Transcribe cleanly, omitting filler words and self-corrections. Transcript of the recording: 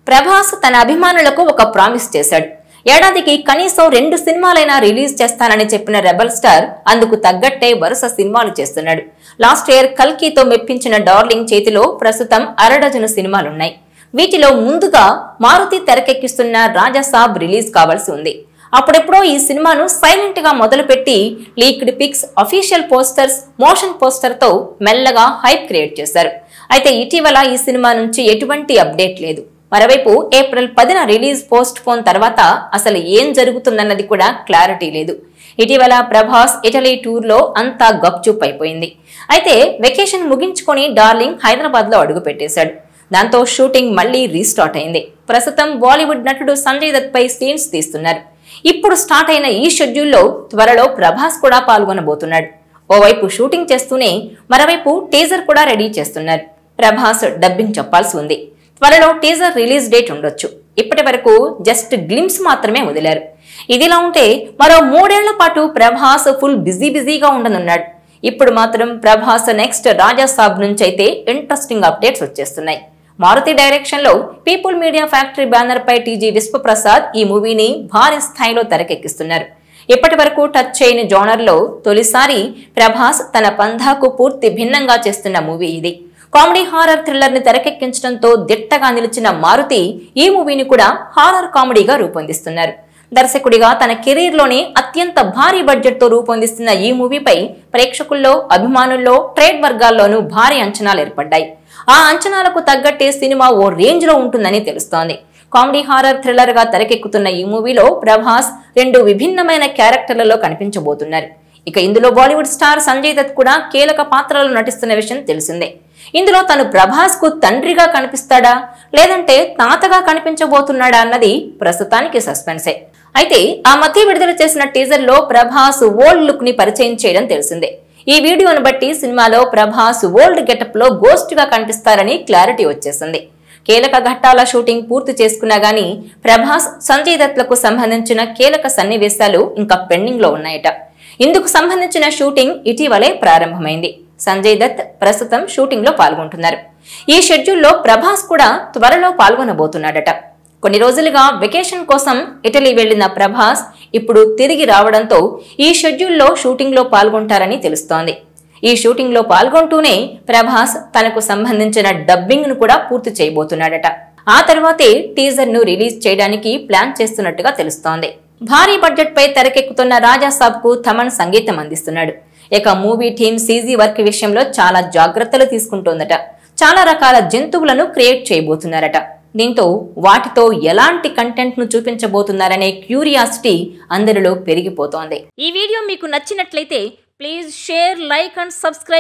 ప్రభాస్ తన అభిమానులకు ఒక ప్రామిస్ చేశాడు. ఏడాదికి కనీసం 2 సినిమాలైనా రిలీజ్ చేస్తానని చెప్పిన రెబల్ స్టార్ అందుకు తగ్గట్టే వరుస సినిమాలు చేస్తున్నాడు. లాస్ట్ ఇయర్ కల్కితో మెప్పించిన డార్లింగ్ చేతిలో ప్రస్తుతం 1/2 డజను సినిమాలున్నాయి. వీటిలో ముందుగా మారుతి తెరకెక్కిస్తున్న రాజాసాబ్ రిలీజ్ కావాల్సి ఉంది. అప్పుడెప్పుడో ఈ సినిమాను సైలెంట్ గా మొదలుపెట్టి leaked pics, official posters, motion poster తో మెల్లగా హైప్ క్రియేట్ చేశారు. అయితే ఇటీవల ఈ సినిమా నుంచి ఎటువంటి అప్డేట్ లేదు. మరోవైపు ఏప్రిల్ 10న రిలీజ్ పోస్ట్ పోన్ తర్వాత అసలు ఏం జరుగుతుందన్నది కూడా క్లారిటీ లేదు. ఇటీవల ప్రభాస్ ఇటలీ టూర్ లో అంతా గప్చుప్ అయిపోయింది. అయితే వెకేషన్ ముగించుకొని డార్లింగ్ హైదరాబాద్ లో అడుగు పెట్టేశాడు. దాంతో షూటింగ్ మళ్లీ రీస్టార్ట్ అయింది. ప్రస్తుతం బాలీవుడ్ నటుడు సంజయ్ దత్ పై సీన్స్ తీస్తున్నారు. ఇప్పుడు స్టార్ట్ అయిన ఈ షెడ్యూల్లో త్వరలో ప్రభాస్ కూడా పాల్గొనబోతున్నాడు. ఓవైపు షూటింగ్ చేస్తూనే మరోవైపు టీజర్ కూడా రెడీ చేస్తున్నారు. ప్రభాస్ డబ్బింగ్ చెప్పాల్సి ఉంది. త్వరలో టీజర్ రిలీజ్ డేట్ ఉండొచ్చు. ఇప్పటి వరకు జస్ట్ గ్లిమ్స్ మాత్రమే వదిలారు. ఇదిలా ఉంటే మరో 3 ఏళ్ల పాటు ప్రభాస్ ఫుల్ బిజీగా ఉండనున్నాడు. ఇప్పుడు మాత్రం ప్రభాస్ నెక్స్ట్ రాజాసాబ్ నుంచి అయితే ఇంట్రెస్టింగ్ అప్డేట్స్ వచ్చేస్తున్నాయి. మారుతి డైరెక్షన్ లో పీపుల్ మీడియా ఫ్యాక్టరీ బ్యానర్ పై టీజీ విశ్వప్రసాద్ ఈ మూవీని భారీ స్థాయిలో తెరకెక్కిస్తున్నారు. ఇప్పటి వరకు టచ్ చేయని జోనర్ లో తొలిసారి ప్రభాస్ తన పంధాకు పూర్తి భిన్నంగా చేస్తున్న మూవీ ఇది. కామెడీ హారర్ థ్రిల్లర్ ని తెరకెక్కించడంతో దిట్టగా నిలిచిన మారుతి ఈ మూవీని కూడా హారర్ కామెడీగా రూపొందిస్తున్నారు. దర్శకుడిగా తన కెరీర్ లోనే అత్యంత భారీ బడ్జెట్ తో రూపొందిస్తున్న ఈ మూవీపై ప్రేక్షకుల్లో, అభిమానుల్లో, ట్రేడ్ వర్గాల్లోనూ భారీ అంచనాలు ఏర్పడ్డాయి. ఆ అంచనాలకు తగ్గట్టే సినిమా ఓ రేంజ్ లో ఉంటుందని తెలుస్తోంది. కామెడీ హారర్ థ్రిల్లర్ గా తెరకెక్కుతున్న ఈ మూవీలో ప్రభాస్ 2 విభిన్నమైన క్యారెక్టర్లలో కనిపించబోతున్నారు. ఇక ఇందులో బాలీవుడ్ స్టార్ సంజయ్ దత్ కూడా కీలక పాత్రలో నటిస్తున్న విషయం తెలిసిందే. ఇందులో తను ప్రభాస్ కు తండ్రిగా కనిపిస్తాడా లేదంటే తాతగా కనిపించబోతున్నాడా అన్నది ప్రస్తుతానికి సస్పెన్సే. అయితే ఆ మధ్య విడుదల చేసిన టీజర్ లో ప్రభాస్ ఓల్డ్ లుక్ ని పరిచయం చేయడం తెలిసిందే. ఈ వీడియోను బట్టి సినిమాలో ప్రభాస్ ఓల్డ్ గెటప్ లో గోస్ట్ గా కనిపిస్తారని క్లారిటీ వచ్చేసింది. కీలక ఘట్టాల షూటింగ్ పూర్తి చేసుకున్నా గానీ ప్రభాస్, సంజయ్ దత్లకు సంబంధించిన కీలక సన్నివేశాలు ఇంకా పెండింగ్ లో ఉన్నాయట. ఇందుకు సంబంధించిన షూటింగ్ ఇటీవలే ప్రారంభమైంది. సంజయ్ దత్ ప్రస్తుతం షూటింగ్ లో పాల్గొంటున్నారు. ఈ షెడ్యూల్లో ప్రభాస్ కూడా త్వరలో పాల్గొనబోతున్నాడట. కొన్ని రోజులుగా వెకేషన్ కోసం ఇటలీ వెళ్లిన ప్రభాస్ ఇప్పుడు తిరిగి రావడంతో ఈ షెడ్యూల్లో షూటింగ్ లో పాల్గొంటారని తెలుస్తోంది. ఈ షూటింగ్ లో పాల్గొంటూనే ప్రభాస్ తనకు సంబంధించిన డబ్బింగ్ ను కూడా పూర్తి చేయబోతున్నాడట. ఆ తర్వాతే టీజర్ ను రిలీజ్ చేయడానికి ప్లాన్ చేస్తున్నట్టుగా తెలుస్తోంది. భారీ బడ్జెట్ పై తెరకెక్కుతున్న రాజాసాబ్ కు థమన్ సంగీతం అందిస్తున్నాడు. ఇక మూవీ టీమ్ సీజీ వర్క్ విషయంలో చాలా జాగ్రత్తలు తీసుకుంటోందట. చాలా రకాల జంతువులను క్రియేట్ చేయబోతున్నారట. దీంతో వాటితో ఎలాంటి కంటెంట్ ను చూపించబోతున్నారనే క్యూరియాసిటీ అందరిలో పెరిగిపోతోంది. ఈ వీడియో మీకు నచ్చినట్లయితే please share, like and subscribe.